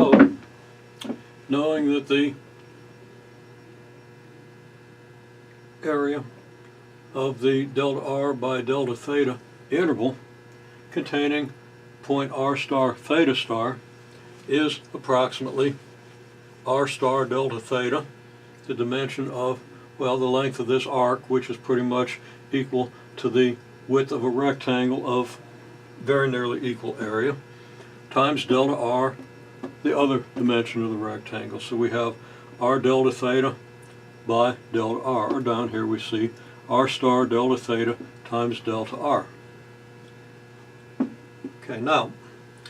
So, knowing that the area of the delta r by delta theta interval containing point r star theta star is approximately r star delta theta, the dimension of, well, the length of this arc, which is pretty much equal to the width of a rectangle of very nearly equal area, times delta r, the other dimension of the rectangle. So we have r delta theta by delta r, or down here we see r star delta theta times delta r. Okay, now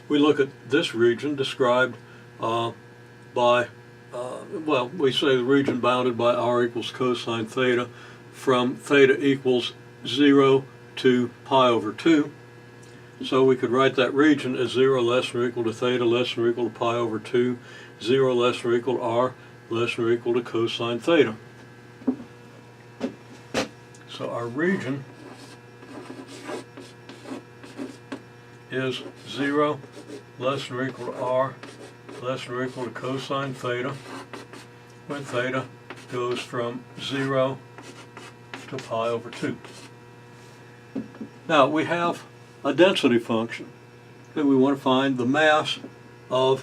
we look at this region described by, well, we say the region bounded by r equals cosine theta from theta equals 0 to pi over 2. So we could write that region as 0 less than or equal to theta less than or equal to pi over 2, 0 less than or equal to r less than or equal to cosine theta. So our region is 0 less than or equal to r less than or equal to cosine theta when theta goes from 0 to pi over 2. Now we have a density function, and we want to find the mass of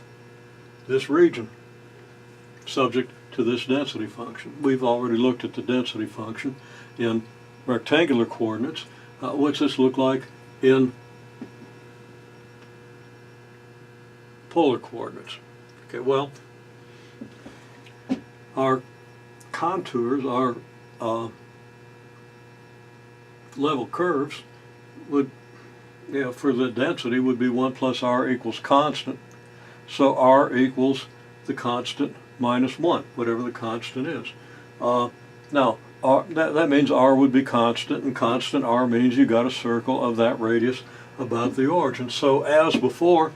this region subject to this density function. We've already looked at the density function in rectangular coordinates. What's this look like in polar coordinates? Okay, well, our contours, our level curves would, for the density would be 1 plus r equals constant. So r equals the constant minus 1, whatever the constant is. Now, that means r would be constant, and constant r means you got a circle of that radius about the origin. So as before,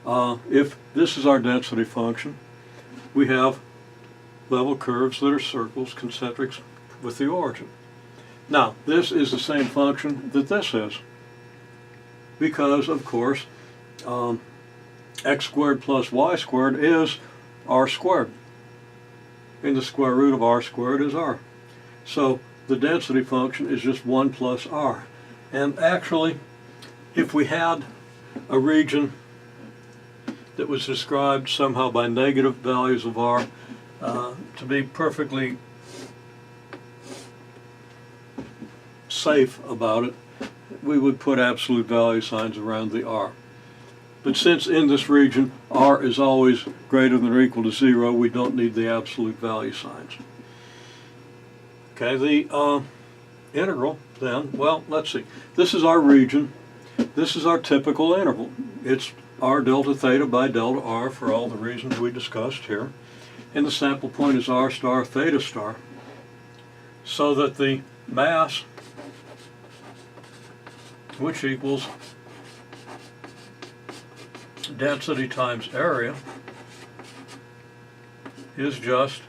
if this is our density function, we have level curves that are circles, concentrics with the origin. Now, this is the same function that this is, because, of course, x squared plus y squared is r squared, and the square root of r squared is r. So the density function is just 1 plus r. And actually, if we had a region that was described somehow by negative values of r, to be perfectly safe about it, we would put absolute value signs around the r. But since in this region r is always greater than or equal to 0, we don't need the absolute value signs. Okay, the integral then, well, let's see. This is our region. This is our typical interval. It's r delta theta by delta r for all the reasons we discussed here. And the sample point is r star theta star. So that the mass, which equals density times area, is just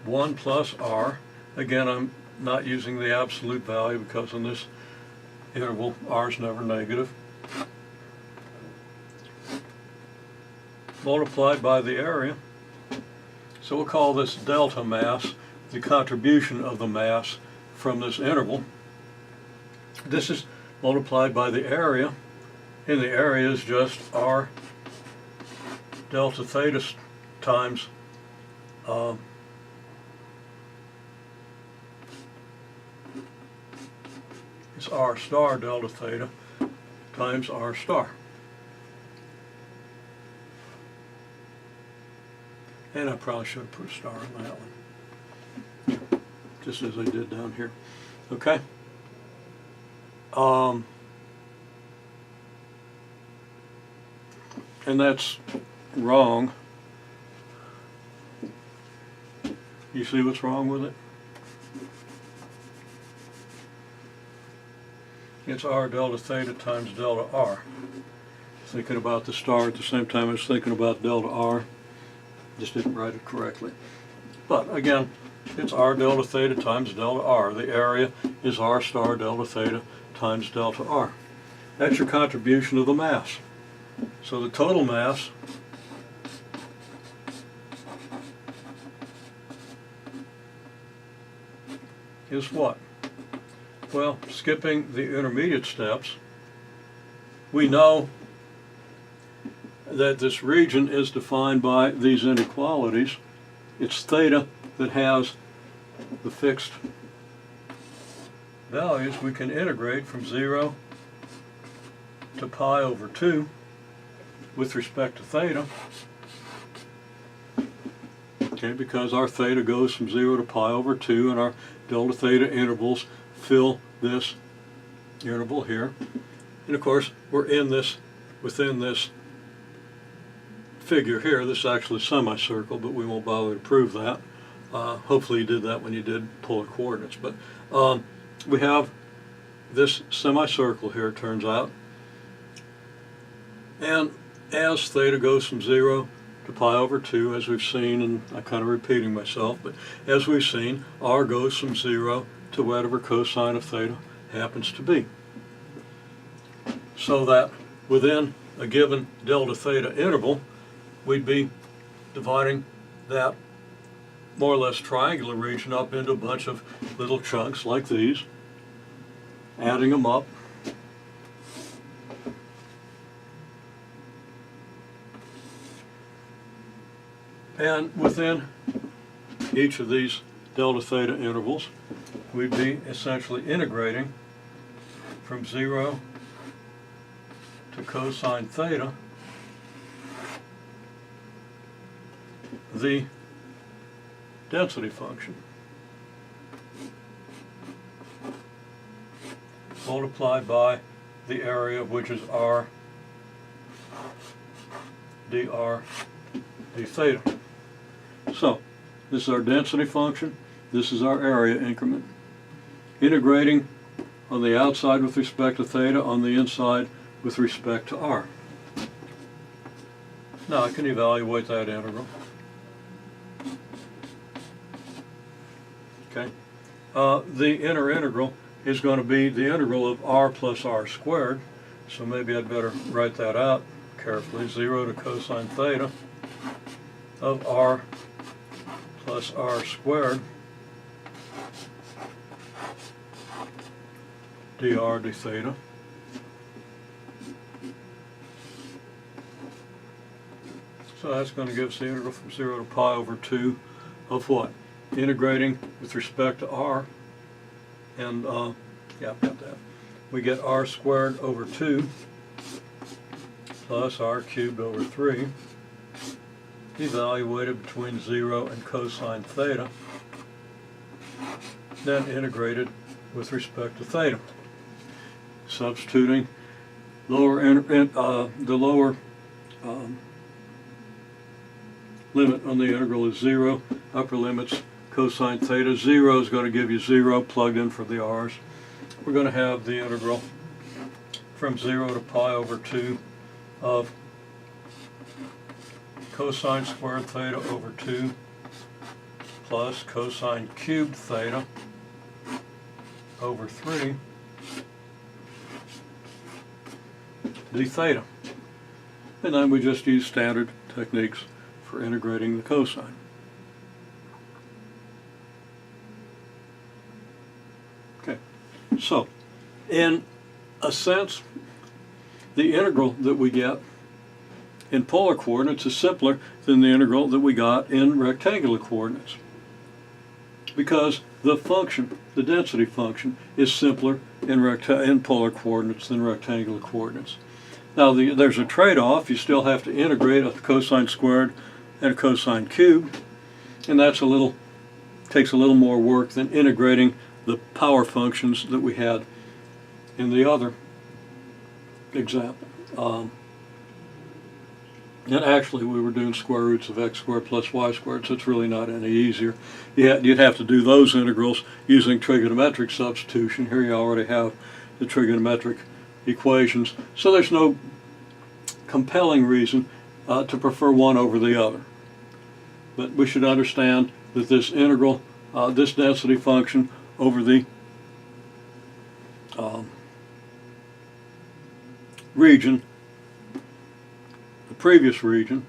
1 plus r. Again, I'm not using the absolute value because in this interval r is never negative, multiplied by the area. So we'll call this delta mass, the contribution of the mass from this interval. This is multiplied by the area, and the area is just r delta theta times it's r star delta theta times r star. And I probably should have put a star on that one, just as I did down here. Okay. And that's wrong. You see what's wrong with it? It's r delta theta times delta r. Thinking about the star at the same time I was thinking about delta r. Just didn't write it correctly. But again, it's r delta theta times delta r. The area is r star delta theta times delta r. That's your contribution of the mass. So the total mass is what? Well, skipping the intermediate steps, we know that this region is defined by these inequalities. It's theta that has the fixed values. We can integrate from 0 to pi over 2 with respect to theta. Okay, because our theta goes from 0 to pi over 2, and our delta theta intervals fill this interval here. And of course, we're within this figure here. This is actually a semicircle, but we won't bother to prove that. Hopefully you did that when you did polar coordinates. But we have this semicircle here, it turns out. And as theta goes from 0 to pi over 2, as we've seen, and I'm kind of repeating myself, but as we've seen, r goes from 0 to whatever cosine of theta happens to be. So that within a given delta theta interval, we'd be dividing that more or less triangular region up into a bunch of little chunks like these, adding them up. And within each of these delta theta intervals, we'd be essentially integrating from 0 to cosine theta the density function multiplied by the area, which is r dr d theta. So this is our density function, this is our area increment. Integrating on the outside with respect to theta, on the inside with respect to r. Now I can evaluate that integral. Okay. The inner integral is going to be the integral of r plus r squared, so maybe I'd better write that out carefully. 0 to cosine theta of r plus r squared dr d theta. So that's going to give us the integral from 0 to pi over 2 of what? Integrating with respect to r, and yeah, I've got that. We get r squared over 2 plus r cubed over 3, evaluated between 0 and cosine theta, then integrated with respect to theta. Substituting the lower limit on the integral is 0, upper limit's cosine theta. 0 is going to give you 0 plugged in for the r's. We're going to have the integral from 0 to pi over 2 of cosine squared theta over 2 plus cosine cubed theta over 3 d theta. And then we just use standard techniques for integrating the cosine. Okay, so in a sense, the integral that we get in polar coordinates is simpler than the integral that we got in rectangular coordinates, because the function, the density function, is simpler in polar coordinates than rectangular coordinates. Now there's a trade-off. You still have to integrate a cosine squared and a cosine cubed, and that's takes a little more work than integrating the power functions that we had in the other example. And actually we were doing square roots of x squared plus y squared, so it's really not any easier. You'd have to do those integrals using trigonometric substitution. Here you already have the trigonometric equations, so there's no compelling reason to prefer one over the other. But we should understand that this integral, this density function over the region, the previous region,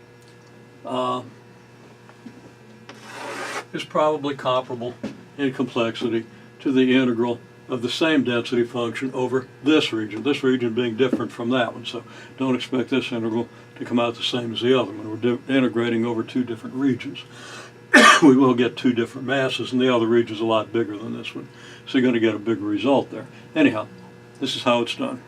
is probably comparable in complexity to the integral of the same density function over this region being different from that one. So don't expect this integral to come out the same as the other one. We're integrating over two different regions. We will get two different masses, and the other region is a lot bigger than this one. So you're going to get a bigger result there. Anyhow, this is how it's done.